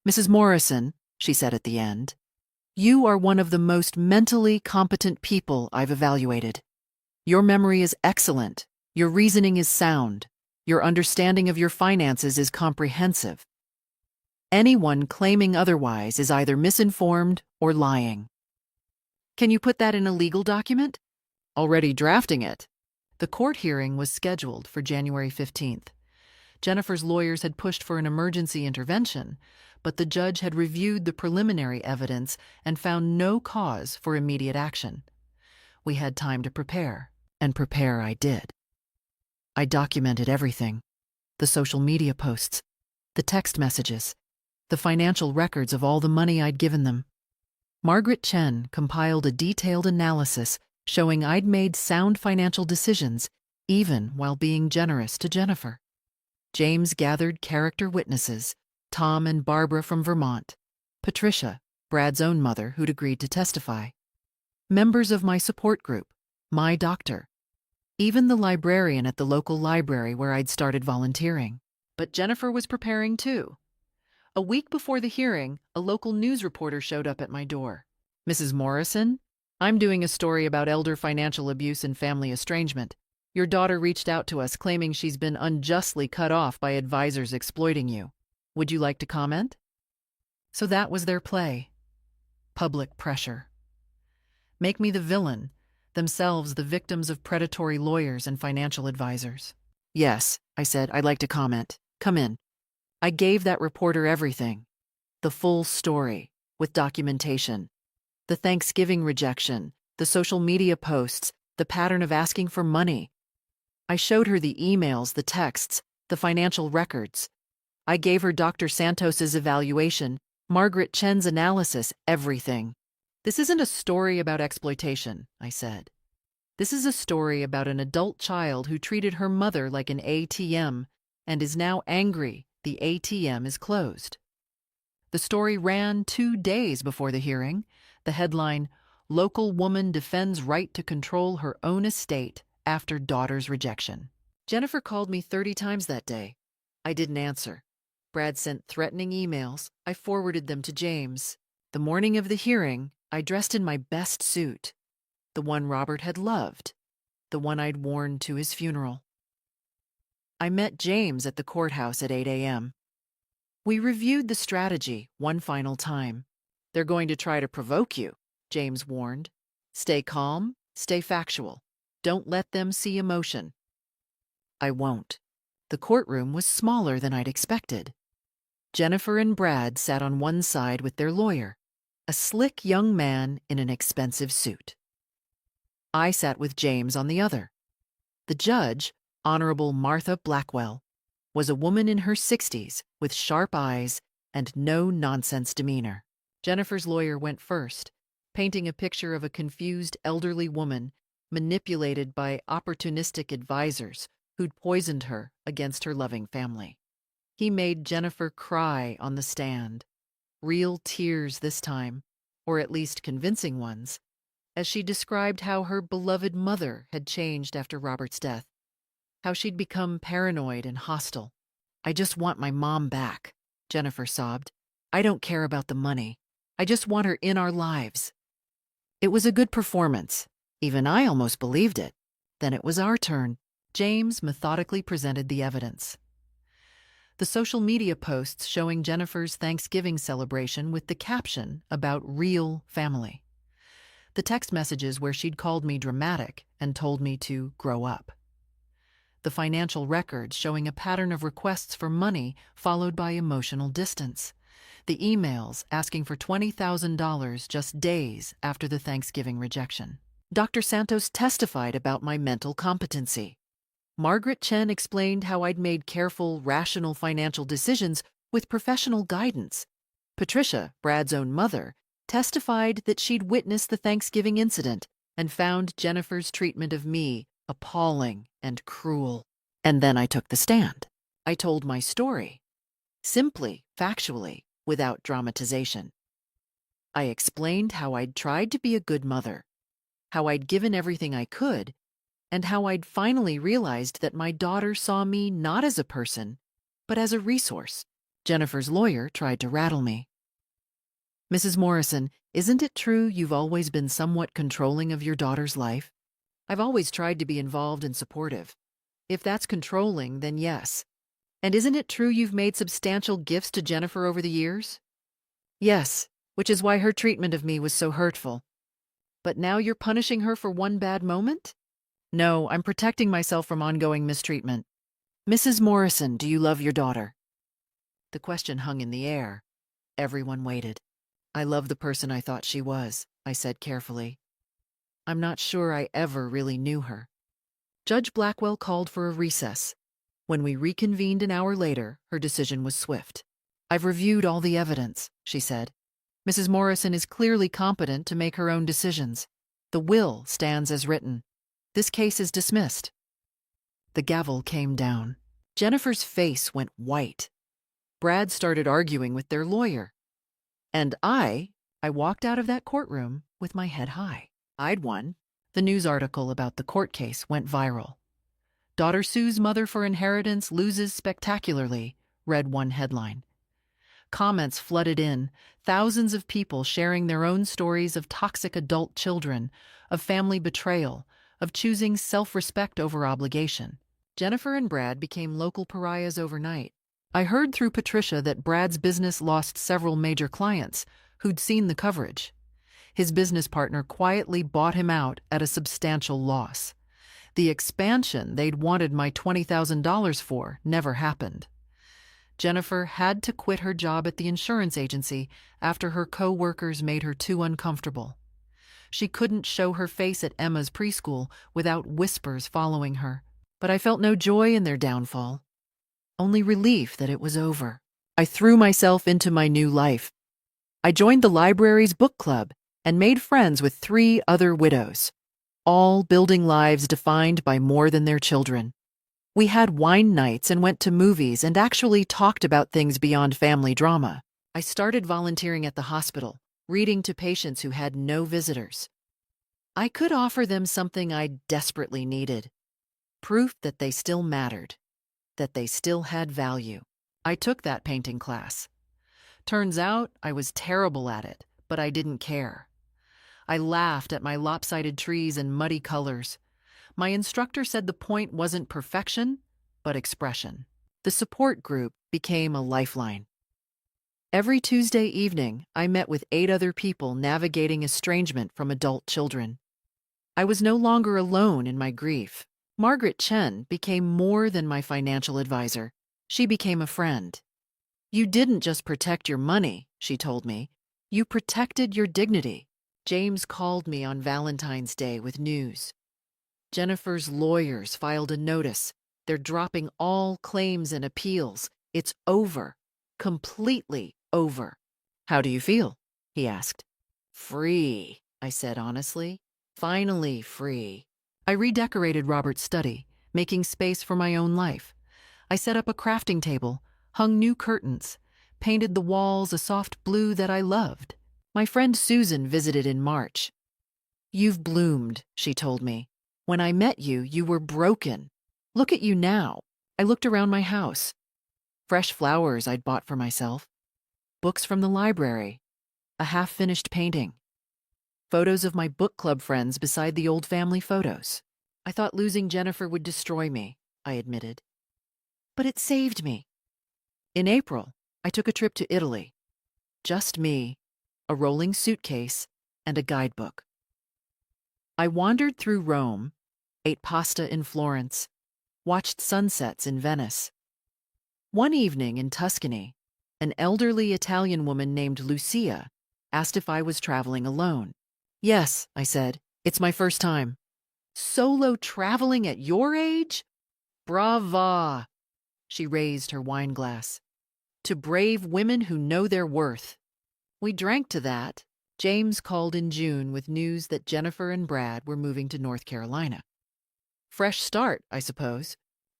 Mrs. Morrison, she said at the end, you are one of the most mentally competent people I've evaluated. Your memory is excellent. Your reasoning is sound. Your understanding of your finances is comprehensive. Anyone claiming otherwise is either misinformed or lying. Can you put that in a legal document? Already drafting it. The court hearing was scheduled for January 15th. Jennifer's lawyers had pushed for an emergency intervention, but the judge had reviewed the preliminary evidence and found no cause for immediate action. We had time to prepare, and prepare I did. I documented everything: the social media posts, the text messages, the financial records of all the money I'd given them. Margaret Chen compiled a detailed analysis showing I'd made sound financial decisions, even while being generous to Jennifer. James gathered character witnesses, Tom and Barbara from Vermont, Patricia, Brad's own mother, who'd agreed to testify, members of my support group, my doctor, even the librarian at the local library where I'd started volunteering. But Jennifer was preparing too. A week before the hearing, a local news reporter showed up at my door. Mrs. Morrison, I'm doing a story about elder financial abuse and family estrangement. Your daughter reached out to us claiming she's been unjustly cut off by advisors exploiting you. Would you like to comment? So that was their play. Public pressure. Make me the villain, themselves the victims of predatory lawyers and financial advisors. Yes, I said, I'd like to comment. Come in. I gave that reporter everything. The full story, with documentation. The Thanksgiving rejection, the social media posts, the pattern of asking for money. I showed her the emails, the texts, the financial records. I gave her Dr. Santos's evaluation, Margaret Chen's analysis, everything. This isn't a story about exploitation, I said. This is a story about an adult child who treated her mother like an ATM and is now angry the ATM is closed. The story ran 2 days before the hearing. The headline, Local Woman Defends Right to Control Her Own Estate After Daughter's Rejection. Jennifer called me 30 times that day. I didn't answer. Brad sent threatening emails. I forwarded them to James. The morning of the hearing, I dressed in my best suit. The one Robert had loved. The one I'd worn to his funeral. I met James at the courthouse at 8 a.m. We reviewed the strategy one final time. They're going to try to provoke you, James warned. Stay calm, stay factual. Don't let them see emotion. I won't. The courtroom was smaller than I'd expected. Jennifer and Brad sat on one side with their lawyer, a slick young man in an expensive suit. I sat with James on the other. The judge, Honorable Martha Blackwell, was a woman in her 60s with sharp eyes and no-nonsense demeanor. Jennifer's lawyer went first, painting a picture of a confused elderly woman manipulated by opportunistic advisors who'd poisoned her against her loving family. He made Jennifer cry on the stand, real tears this time, or at least convincing ones, as she described how her beloved mother had changed after Robert's death, how she'd become paranoid and hostile. I just want my mom back, Jennifer sobbed. I don't care about the money. I just want her in our lives. It was a good performance. Even I almost believed it. Then it was our turn. James methodically presented the evidence. The social media posts showing Jennifer's Thanksgiving celebration with the caption about real family. The text messages where she'd called me dramatic and told me to grow up. The financial records showing a pattern of requests for money followed by emotional distance. The emails asking for $20,000 just days after the Thanksgiving rejection. Dr. Santos testified about my mental competency. Margaret Chen explained how I'd made careful, rational financial decisions with professional guidance. Patricia, Brad's own mother, testified that she'd witnessed the Thanksgiving incident and found Jennifer's treatment of me appalling and cruel. And then I took the stand. I told my story, simply, factually, without dramatization. I explained how I'd tried to be a good mother, how I'd given everything I could, and how I'd finally realized that my daughter saw me not as a person, but as a resource. Jennifer's lawyer tried to rattle me. Mrs. Morrison, isn't it true you've always been somewhat controlling of your daughter's life? I've always tried to be involved and supportive. If that's controlling, then yes. And isn't it true you've made substantial gifts to Jennifer over the years? Yes, which is why her treatment of me was so hurtful. But now you're punishing her for one bad moment? No, I'm protecting myself from ongoing mistreatment. Mrs. Morrison, do you love your daughter? The question hung in the air. Everyone waited. I love the person I thought she was, I said carefully. I'm not sure I ever really knew her. Judge Blackwell called for a recess. When we reconvened an hour later, her decision was swift. I've reviewed all the evidence, she said. Mrs. Morrison is clearly competent to make her own decisions. The will stands as written. This case is dismissed. The gavel came down. Jennifer's face went white. Brad started arguing with their lawyer. And I walked out of that courtroom with my head high. I'd won. The news article about the court case went viral. Daughter sues mother for inheritance, loses spectacularly, read one headline. Comments flooded in, thousands of people sharing their own stories of toxic adult children, of family betrayal, of choosing self-respect over obligation. Jennifer and Brad became local pariahs overnight. I heard through Patricia that Brad's business lost several major clients who'd seen the coverage. His business partner quietly bought him out at a substantial loss. The expansion they'd wanted my $20,000 for never happened. Jennifer had to quit her job at the insurance agency after her co-workers made her too uncomfortable. She couldn't show her face at Emma's preschool without whispers following her, but I felt no joy in their downfall, only relief that it was over. I threw myself into my new life. I joined the library's book club and made friends with 3 other widows, all building lives defined by more than their children. We had wine nights and went to movies and actually talked about things beyond family drama. I started volunteering at the hospital, reading to patients who had no visitors. I could offer them something I desperately needed: proof that they still mattered, that they still had value. I took that painting class. Turns out I was terrible at it, but I didn't care. I laughed at my lopsided trees and muddy colors. My instructor said the point wasn't perfection, but expression. The support group became a lifeline. Every Tuesday evening, I met with 8 other people navigating estrangement from adult children. I was no longer alone in my grief. Margaret Chen became more than my financial advisor. She became a friend. "You didn't just protect your money," she told me. "You protected your dignity." James called me on Valentine's Day with news. Jennifer's lawyers filed a notice. They're dropping all claims and appeals. It's over. Completely over. "How do you feel?" he asked. "Free," I said honestly. "Finally free." I redecorated Robert's study, making space for my own life. I set up a crafting table, hung new curtains, painted the walls a soft blue that I loved. My friend Susan visited in March. "You've bloomed," she told me. "When I met you, you were broken. Look at you now." I looked around my house. Fresh flowers I'd bought for myself, books from the library, a half-finished painting, photos of my book club friends beside the old family photos. I thought losing Jennifer would destroy me, I admitted. But it saved me. In April, I took a trip to Italy. Just me, a rolling suitcase, and a guidebook. I wandered through Rome, ate pasta in Florence, watched sunsets in Venice. One evening in Tuscany, an elderly Italian woman named Lucia asked if I was traveling alone. "Yes," I said. "It's my first time." "Solo traveling at your age? Brava!" She raised her wine glass. "To brave women who know their worth." We drank to that. James called in June with news that Jennifer and Brad were moving to North Carolina. "Fresh start, I suppose."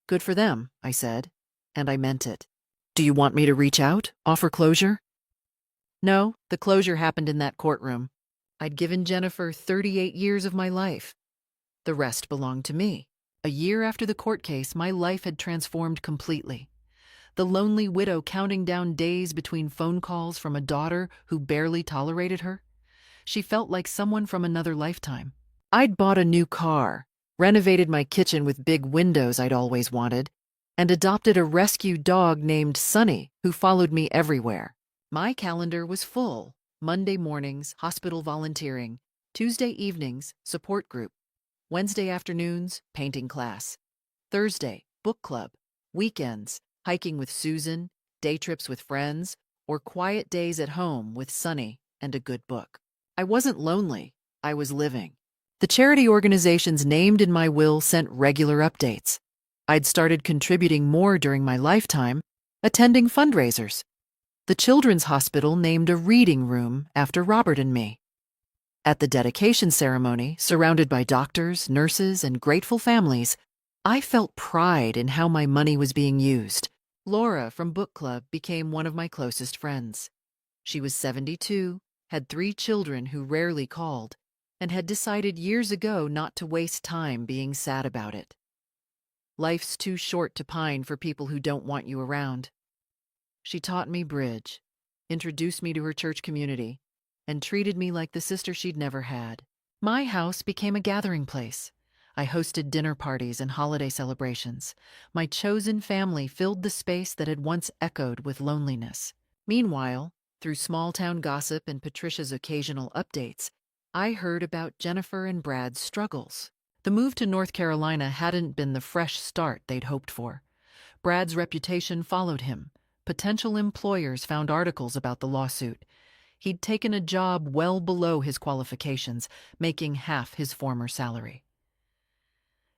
"Good for them," I said, and I meant it. "Do you want me to reach out, offer closure?" No, the closure happened in that courtroom. I'd given Jennifer 38 years of my life. The rest belonged to me. A year after the court case, my life had transformed completely. The lonely widow counting down days between phone calls from a daughter who barely tolerated her. She felt like someone from another lifetime. I'd bought a new car, renovated my kitchen with big windows I'd always wanted, and adopted a rescue dog named Sunny who followed me everywhere. My calendar was full. Monday mornings, hospital volunteering. Tuesday evenings, support group. Wednesday afternoons, painting class. Thursday, book club. Weekends, hiking with Susan, day trips with friends, or quiet days at home with Sunny and a good book. I wasn't lonely. I was living. The charity organizations named in my will sent regular updates. I'd started contributing more during my lifetime, attending fundraisers. The Children's Hospital named a reading room after Robert and me. At the dedication ceremony, surrounded by doctors, nurses, and grateful families, I felt pride in how my money was being used. Laura from Book Club became one of my closest friends. She was 72, had 3 children who rarely called, and had decided years ago not to waste time being sad about it. Life's too short to pine for people who don't want you around. She taught me bridge, introduced me to her church community, and treated me like the sister she'd never had. My house became a gathering place. I hosted dinner parties and holiday celebrations. My chosen family filled the space that had once echoed with loneliness. Meanwhile, through small-town gossip and Patricia's occasional updates, I heard about Jennifer and Brad's struggles. The move to North Carolina hadn't been the fresh start they'd hoped for. Brad's reputation followed him. Potential employers found articles about the lawsuit. He'd taken a job well below his qualifications, making half his former salary.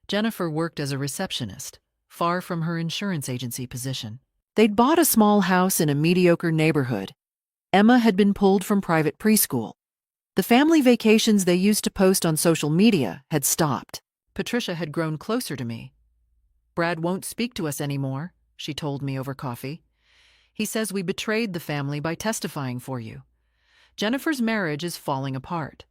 Jennifer worked as a receptionist, far from her insurance agency position. They'd bought a small house in a mediocre neighborhood. Emma had been pulled from private preschool. The family vacations they used to post on social media had stopped. Patricia had grown closer to me. "Brad won't speak to us anymore," she told me over coffee. "He says we betrayed the family by testifying for you. Jennifer's marriage is falling apart.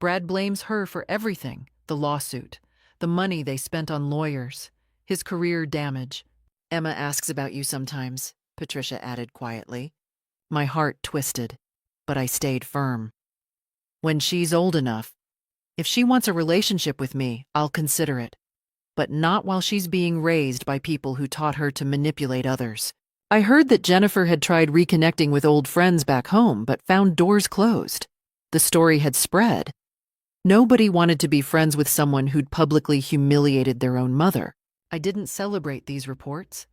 Brad blames her for everything: the lawsuit, the money they spent on lawyers, his career damage." "Emma asks about you sometimes," Patricia added quietly. My heart twisted, but I stayed firm. "When she's old enough, if she wants a relationship with me, I'll consider it. But not while she's being raised by people who taught her to manipulate others." I heard that Jennifer had tried reconnecting with old friends back home, but found doors closed. The story had spread. Nobody wanted to be friends with someone who'd publicly humiliated their own mother. I didn't celebrate these reports.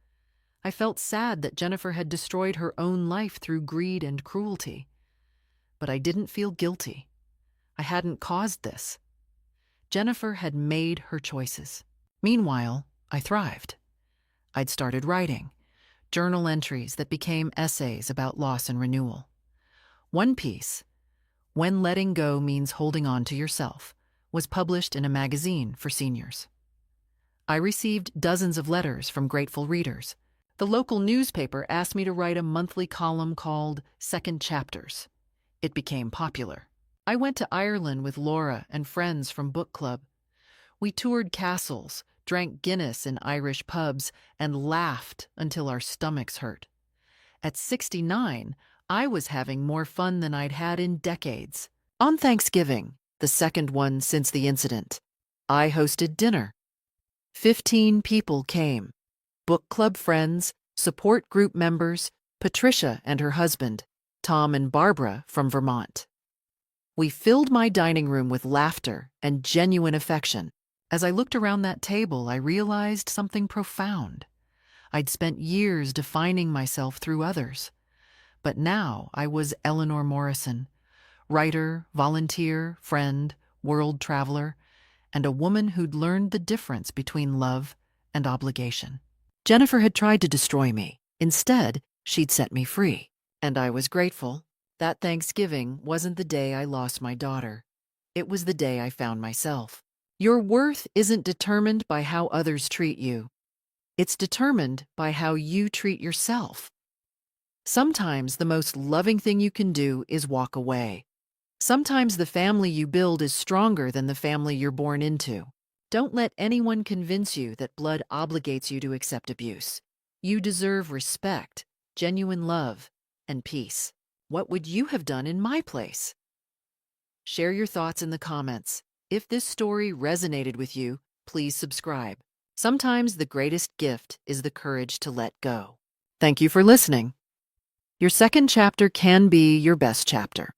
I felt sad that Jennifer had destroyed her own life through greed and cruelty. But I didn't feel guilty. I hadn't caused this. Jennifer had made her choices. Meanwhile, I thrived. I'd started writing journal entries that became essays about loss and renewal. One piece, "When Letting Go Means Holding On to Yourself," was published in a magazine for seniors. I received dozens of letters from grateful readers. The local newspaper asked me to write a monthly column called Second Chapters. It became popular. I went to Ireland with Laura and friends from book club. We toured castles, drank Guinness in Irish pubs, and laughed until our stomachs hurt. At 69, I was having more fun than I'd had in decades. On Thanksgiving, the second one since the incident, I hosted dinner. 15 people came: book club friends, support group members, Patricia and her husband, Tom and Barbara from Vermont. We filled my dining room with laughter and genuine affection. As I looked around that table, I realized something profound. I'd spent years defining myself through others. But now I was Eleanor Morrison, writer, volunteer, friend, world traveler, and a woman who'd learned the difference between love and obligation. Jennifer had tried to destroy me. Instead, she'd set me free. And I was grateful. That Thanksgiving wasn't the day I lost my daughter. It was the day I found myself. Your worth isn't determined by how others treat you. It's determined by how you treat yourself. Sometimes the most loving thing you can do is walk away. Sometimes the family you build is stronger than the family you're born into. Don't let anyone convince you that blood obligates you to accept abuse. You deserve respect, genuine love, and peace. What would you have done in my place? Share your thoughts in the comments. If this story resonated with you, please subscribe. Sometimes the greatest gift is the courage to let go. Thank you for listening. Your second chapter can be your best chapter.